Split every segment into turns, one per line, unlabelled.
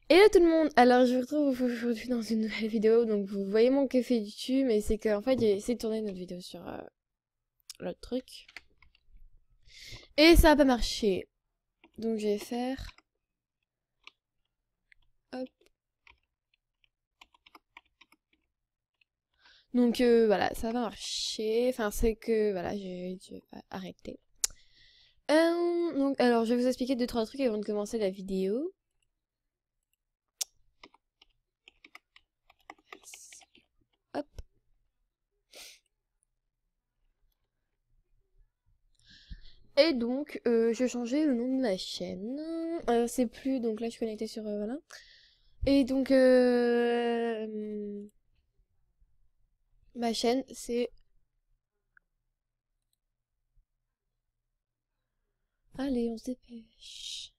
Hello tout le monde! Alors je vous retrouve aujourd'hui dans une nouvelle vidéo. Donc vous voyez mon café du dessus, mais c'est qu'en fait j'ai essayé de tourner notre vidéo sur l'autre truc. Et ça a pas marché. Donc je vais faire... Hop. Donc voilà, ça va marcher. Enfin c'est que voilà, j'ai dû arrêter. Donc alors je vais vous expliquer 2-3 trucs avant de commencer la vidéo. Hop. Et donc, j'ai changé le nom de ma chaîne. C'est plus, donc là je suis connectée sur, voilà. Et donc, ma chaîne, c'est... Allez, on se dépêche.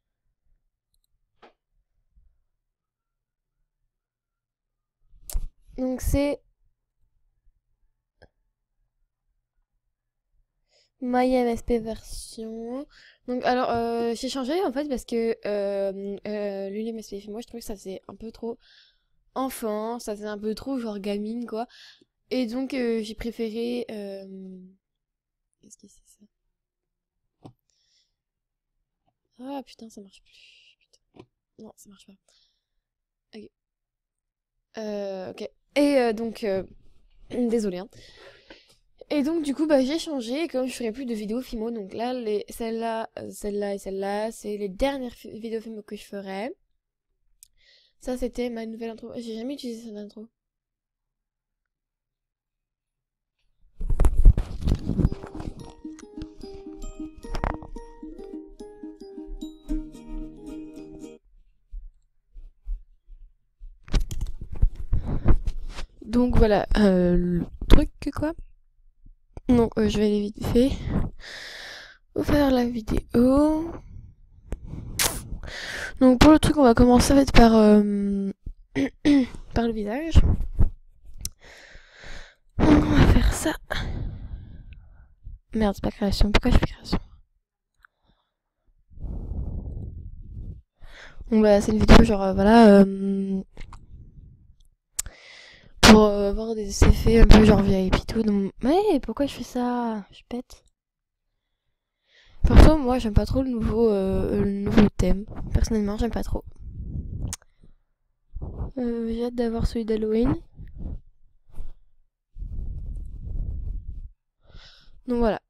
Donc c'est MyMSP version. Donc alors, j'ai changé en fait parce que l'UMSP, moi je trouvais que ça faisait un peu trop enfant, ça faisait un peu trop genre gamine quoi. Et donc j'ai préféré... Qu'est-ce que c'est ça? Ah putain, ça marche plus. Putain. Non, ça marche pas. Ok. Ok. Et donc, désolé, hein. Et donc, du coup, bah, j'ai changé. Et comme je ferai plus de vidéos Fimo, donc là, celle-là, celle-là et celle-là, c'est les dernières vidéos Fimo que je ferai. Ça, c'était ma nouvelle intro. J'ai jamais utilisé cette intro. Donc, voilà, le truc, quoi. Donc, je vais aller vite fait vous faire la vidéo. Donc, pour le truc, on va commencer en fait par, par le visage. Donc, on va faire ça. Merde, c'est pas création. Pourquoi je fais création? Bon bah c'est une vidéo genre voilà pour avoir des effets un peu genre VIP tout. Donc mais pourquoi je fais ça? Je pète. Perso moi j'aime pas trop le nouveau thème. Personnellement j'aime pas trop. J'ai hâte d'avoir celui d'Halloween. Donc voilà,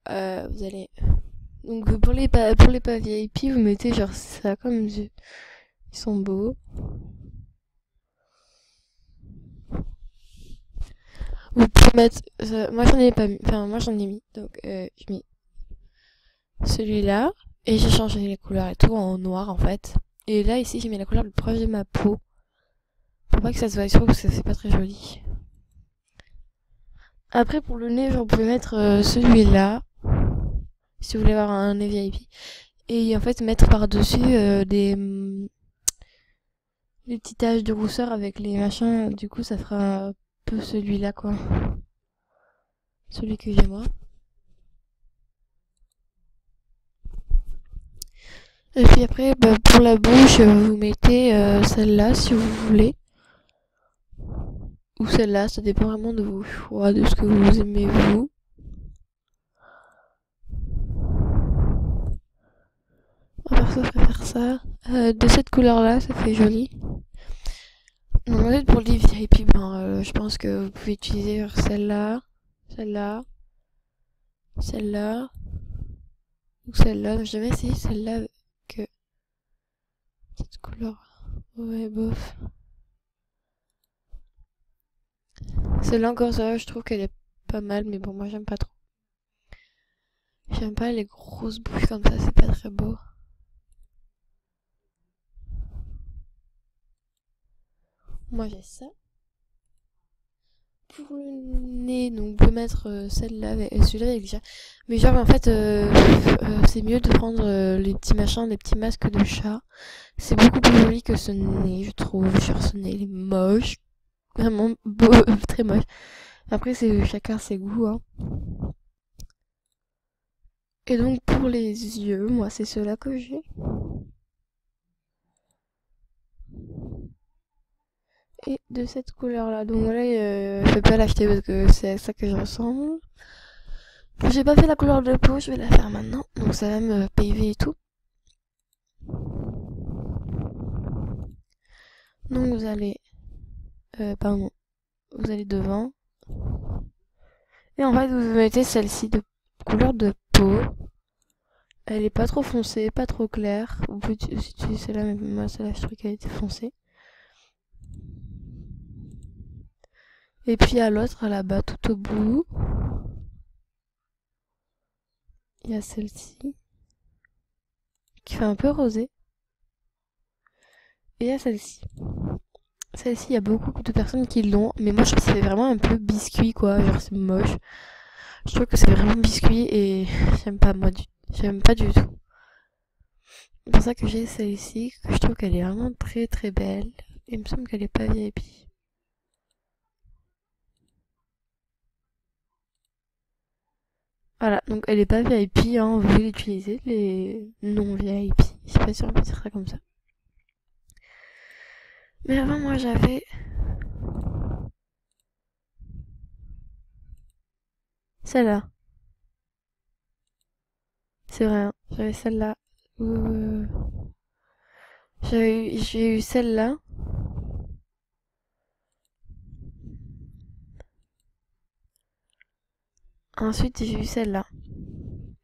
vous allez donc pour les pas VIP vous mettez genre ça comme ils sont beaux. Vous pouvez mettre moi j'en ai pas mis, enfin moi j'en ai mis donc je mets celui-là et j'ai changé les couleurs et tout en noir en fait. Et là ici j'ai mis la couleur le proche de ma peau. Faut pas que ça se voie trop parce que c'est pas très joli. Après pour le nez, vous pouvez mettre celui-là si vous voulez avoir un nez VIP. Et en fait mettre par-dessus des petites taches de rousseur avec les machins. Du coup ça fera un peu celui-là quoi. Celui que j'ai moi. Et puis après bah, pour la bouche vous mettez celle-là si vous voulez. Ou celle-là, ça dépend vraiment de vos choix, de ce que vous aimez vous. Perso, je préfère ça. De cette couleur-là, ça fait joli. Donc en fait, pour les VIP, ben, je pense que vous pouvez utiliser celle-là, celle-là, celle-là, ou celle-là. J'ai jamais essayé celle-là avec cette couleur. Ouais, bof. Celle-là encore, ça, je trouve qu'elle est pas mal, mais bon, moi j'aime pas trop. J'aime pas les grosses bouches comme ça, c'est pas très beau. Moi j'ai ça. Pour le nez, donc on peut mettre celle-là, celui-là avec chat. Mais genre en fait, c'est mieux de prendre les petits machins, les petits masques de chat. C'est beaucoup plus joli que ce nez, je trouve. Genre ce nez, il est moche, vraiment beau, très moche. Après c'est chacun ses goûts, hein. Et donc pour les yeux, moi c'est ceux-là que j'ai. et de cette couleur là. Donc voilà, je vais pas l'acheter parce que c'est à ça que je ressemble. J'ai pas fait la couleur de peau, je vais la faire maintenant. Donc ça va me paver et tout. Donc vous allez pardon, vous allez devant et en fait vous mettez celle-ci de couleur de peau. Elle est pas trop foncée, pas trop claire. Vous pouvez utiliser celle-là, mais moi celle-là je trouve qu'elle était foncée. Et puis à l'autre là-bas tout au bout, il y a celle-ci qui fait un peu rosé. Et il y a celle-ci. Celle-ci, il y a beaucoup de personnes qui l'ont, mais moi je trouve que c'est vraiment un peu biscuit quoi, genre c'est moche. Je trouve que c'est vraiment biscuit et j'aime pas j'aime pas du tout. C'est pour ça que j'ai celle-ci, que je trouve qu'elle est vraiment très très belle. Et il me semble qu'elle est pas VIP. Voilà, donc elle est pas VIP, hein, vous pouvez l'utiliser, les non VIP. Je suis pas sûre de dire ça comme ça. Mais avant, moi j'avais celle-là. C'est vrai, hein, j'avais celle-là. J'ai eu celle-là. Ensuite, j'ai eu celle-là.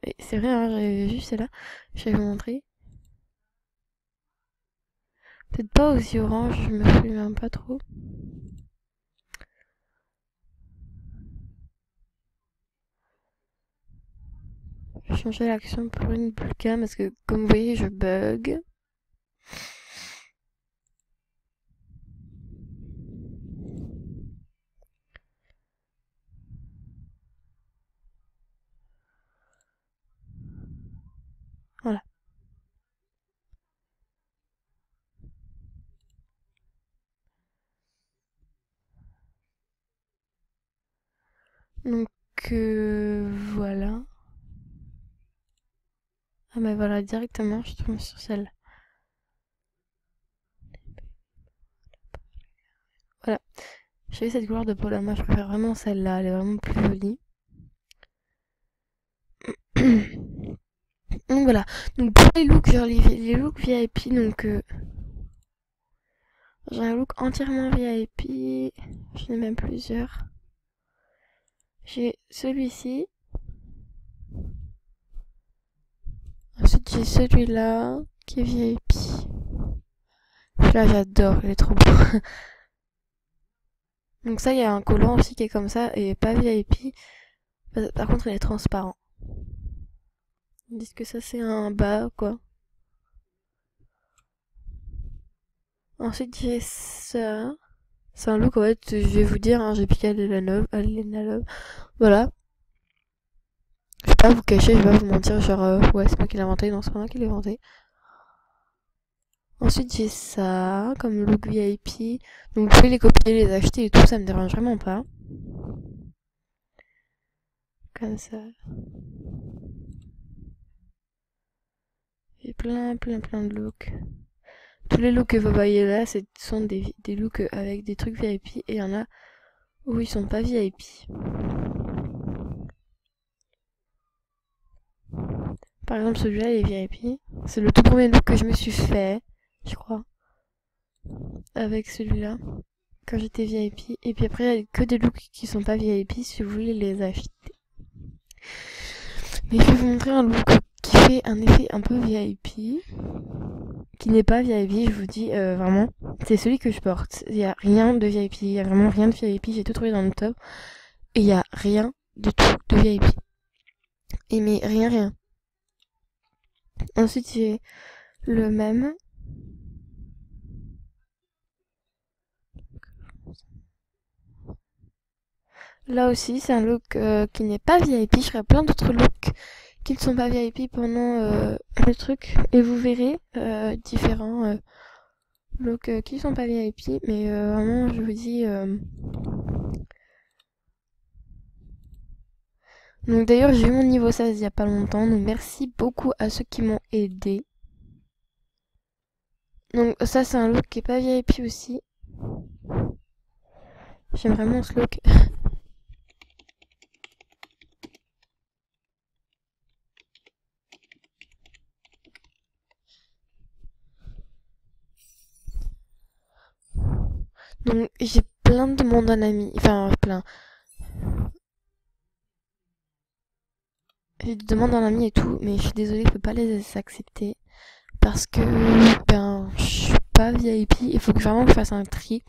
Et c'est vrai, hein, j'avais vu celle-là. Je vais vous montrer. Peut-être pas aussi orange, je me souviens pas trop. Je vais changer l'action pour une plus calme parce que, comme vous voyez, je bug. Voilà. Donc, voilà. Ah mais voilà, directement, je tombe sur celle-là. Voilà. J'ai cette couleur de peau là, moi je préfère vraiment celle-là, elle est vraiment plus jolie. Donc voilà. Donc pour les looks, genre les looks VIP, donc j'ai un look entièrement VIP. J'en ai même plusieurs. J'ai celui-ci. Ensuite j'ai celui-là qui est VIP. Celui-là j'adore, il est trop beau. Donc ça, il y a un collant aussi qui est comme ça et pas VIP. Par contre, il est transparent. Ils disent que ça c'est un bas quoi. Ensuite j'ai ça. C'est un look en fait, je vais vous dire, hein, j'ai piqué à Lena Love. Voilà. Je vais pas vous cacher, je vais pas vous mentir, genre ouais c'est moi qui l'ai inventé, non c'est pas moi qui l'ai inventé. Ensuite j'ai ça comme look VIP. Donc vous pouvez les copier, les acheter et tout, ça me dérange vraiment pas. Comme ça. J'ai plein de looks. Tous les looks que vous voyez là, sont des looks avec des trucs VIP et il y en a où ils sont pas VIP. Par exemple celui-là il est VIP. C'est le tout premier look que je me suis fait, je crois. Avec celui-là. Quand j'étais VIP. Et puis après il y a que des looks qui sont pas VIP si vous voulez les acheter. Mais je vais vous montrer un look qui fait un effet un peu VIP. Qui n'est pas VIP, je vous dis vraiment. C'est celui que je porte. Il n'y a rien de VIP. Il n'y a vraiment rien de VIP. J'ai tout trouvé dans le top. Et il n'y a rien du tout de VIP. Et mais rien. Ensuite j'ai le même. Là aussi c'est un look qui n'est pas VIP. Je ferai plein d'autres looks qui ne sont pas VIP pendant le truc. Et vous verrez différents looks qui sont pas VIP. Mais vraiment je vous dis... Donc d'ailleurs j'ai eu mon niveau 16 il y a pas longtemps. Donc merci beaucoup à ceux qui m'ont aidé. Donc ça c'est un look qui est pas VIP aussi. J'aime vraiment ce look. Donc j'ai plein de demandes en ami. Enfin plein. J'ai des demandes en ami et tout, mais je suis désolée, je peux pas les accepter. Parce que je suis pas VIP, il faut que vraiment que je fasse un tri.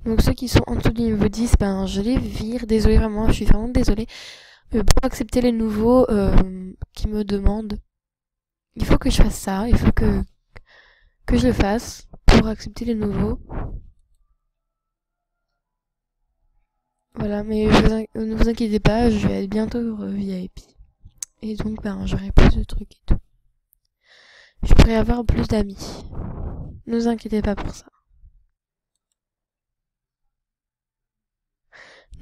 Donc ceux qui sont en dessous du niveau 10, je les vire. Désolée vraiment, je suis vraiment désolée. Pour accepter les nouveaux qui me demandent, il faut que je fasse ça, il faut que je le fasse pour accepter les nouveaux. Voilà, mais ne vous inquiétez pas, je vais être bientôt VIP. Et donc, j'aurai plus de trucs et tout. Je pourrais avoir plus d'amis. Ne vous inquiétez pas pour ça.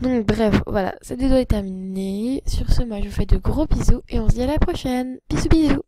Donc, bref, voilà, cette vidéo est terminée. Sur ce, moi, je vous fais de gros bisous et on se dit à la prochaine. Bisous, bisous.